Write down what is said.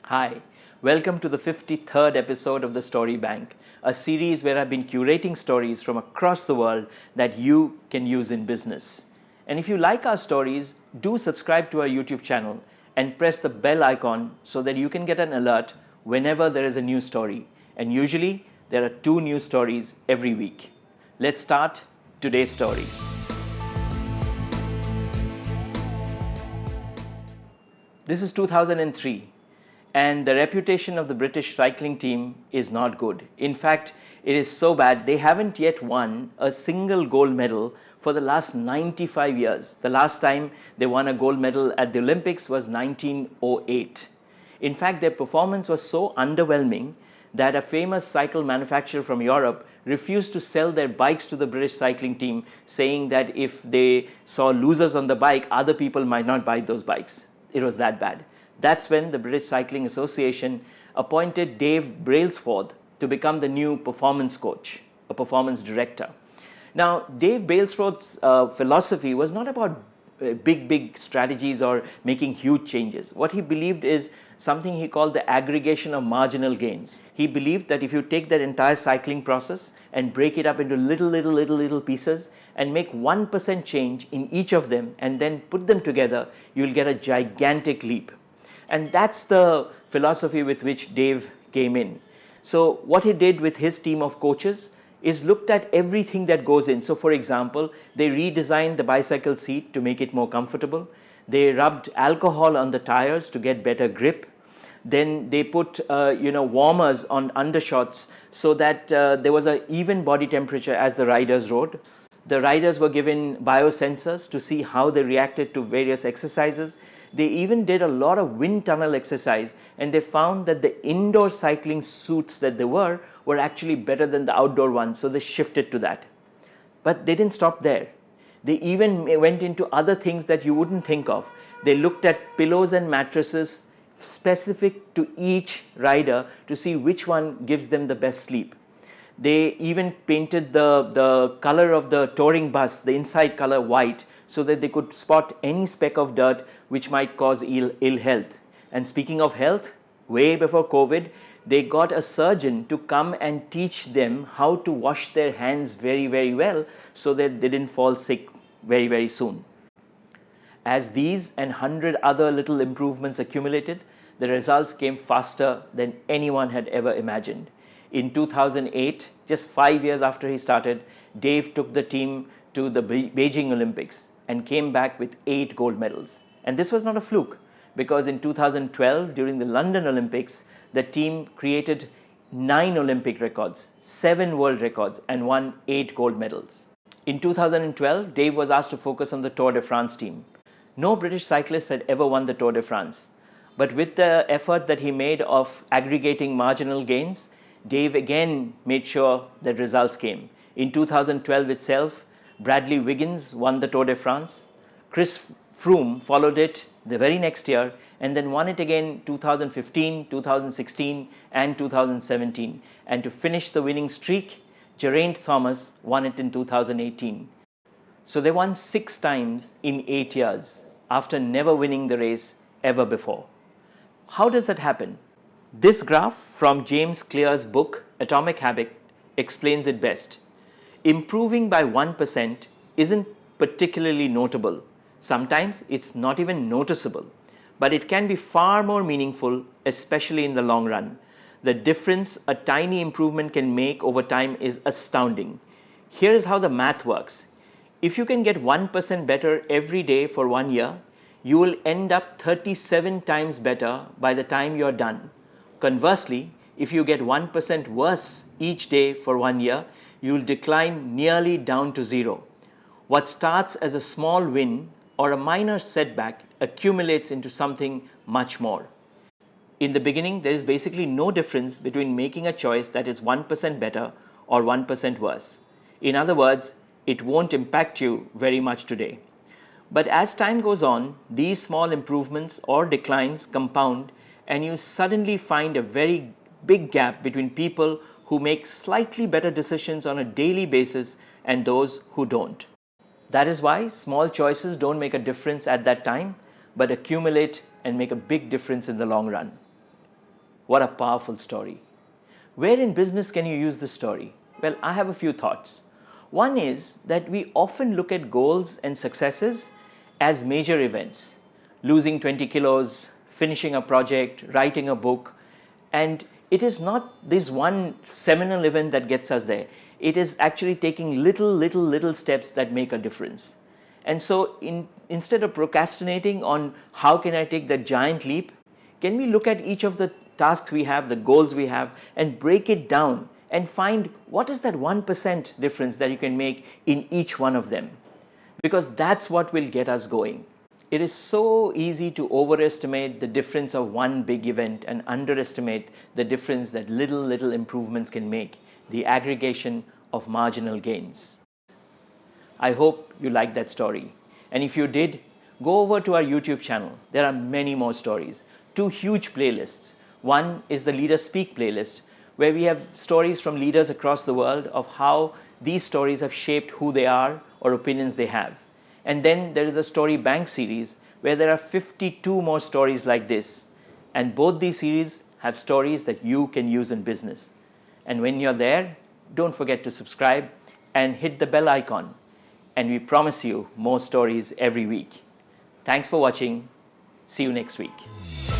Hi, welcome to the 53rd episode of the Story Bank, a series where I've been curating stories from across the world that you can use in business. And if you like our stories, do subscribe to our YouTube channel and press the bell icon so that you can get an alert whenever there is a new story. And usually, there are 2 new stories every week. Let's start today's story. This is 2003, and the reputation of the British cycling team is not good. In fact, it is so bad they haven't yet won a single gold medal for the last 95 years. The last time they won a gold medal at the Olympics was 1908. In fact, their performance was so underwhelming that a famous cycle manufacturer from Europe refused to sell their bikes to the British cycling team, saying that if they saw losers on the bike, other people might not buy those bikes. It was that bad. That's when the British Cycling Association appointed Dave Brailsford to become the new performance coach, a performance director. Now, Dave Brailsford's philosophy was not about big strategies or making huge changes. What he believed is something he called the aggregation of marginal gains. He believed that if you take that entire cycling process and break it up into little pieces and make 1% change in each of them and then put them together, you'll get a gigantic leap. And that's the philosophy with which Dave came in. So what he did with his team of coaches is looked at everything that goes in. So for example, they redesigned the bicycle seat to make it more comfortable. They rubbed alcohol on the tires to get better grip. Then they put warmers on undershorts so that there was an even body temperature as the riders rode. The riders were given biosensors to see how they reacted to various exercises. They even did a lot of wind tunnel exercise, and they found that the indoor cycling suits that there were actually better than the outdoor ones, so they shifted to that. But they didn't stop there. They even went into other things that you wouldn't think of. They looked at pillows and mattresses specific to each rider to see which one gives them the best sleep. They even painted the color of the touring bus, the inside color, white, so that they could spot any speck of dirt which might cause ill health. And speaking of health, way before COVID, they got a surgeon to come and teach them how to wash their hands very well so that they didn't fall sick very soon. As these and 100 other little improvements accumulated, the results came faster than anyone had ever imagined. In 2008, just 5 years after he started, Dave took the team to the Beijing Olympics and came back with 8 gold medals. And this was not a fluke, because in 2012, during the London Olympics, the team created 9 Olympic records, 7 world records, and won 8 gold medals. In 2012, Dave was asked to focus on the Tour de France team. No British cyclist had ever won the Tour de France. But with the effort that he made of aggregating marginal gains, Dave again made sure that results came. In 2012 itself, Bradley Wiggins won the Tour de France. Chris Froome followed it the very next year and then won it again 2015, 2016 and 2017. And to finish the winning streak, Geraint Thomas won it in 2018. So they won 6 times in 8 years after never winning the race ever before. How does that happen? This graph from James Clear's book Atomic Habit explains it best. Improving by 1% isn't particularly notable. Sometimes it's not even noticeable, but it can be far more meaningful, especially in the long run. The difference a tiny improvement can make over time is astounding. Here is how the math works. If you can get 1% better every day for 1 year, you will end up 37 times better by the time you're done. Conversely, if you get 1% worse each day for 1 year, you will decline nearly down to 0. What starts as a small win or a minor setback accumulates into something much more. In the beginning, there is basically no difference between making a choice that is 1% better or 1% worse. In other words, it won't impact you very much today. But as time goes on, these small improvements or declines compound, and you suddenly find a very big gap between people who make slightly better decisions on a daily basis and those who don't. That is why small choices don't make a difference at that time, but accumulate and make a big difference in the long run. What a powerful story. Where in business can you use this story? Well, I have a few thoughts. One is that we often look at goals and successes as major events. Losing 20 kilos, finishing a project, writing a book, and it is not this one seminal event that gets us there. It is actually taking little steps that make a difference. And so instead of procrastinating on how can I take that giant leap, can we look at each of the tasks we have, the goals we have, and break it down and find what is that 1% difference that you can make in each one of them? Because that's what will get us going. It is so easy to overestimate the difference of one big event and underestimate the difference that little improvements can make, the aggregation of marginal gains. I hope you liked that story. And if you did, go over to our YouTube channel. There are many more stories. 2 huge playlists. One is the Leaders Speak playlist, where we have stories from leaders across the world of how these stories have shaped who they are or opinions they have. And then there is the Story Bank series, where there are 52 more stories like this. And both these series have stories that you can use in business. And when you're there, don't forget to subscribe and hit the bell icon. And we promise you more stories every week. Thanks for watching. See you next week.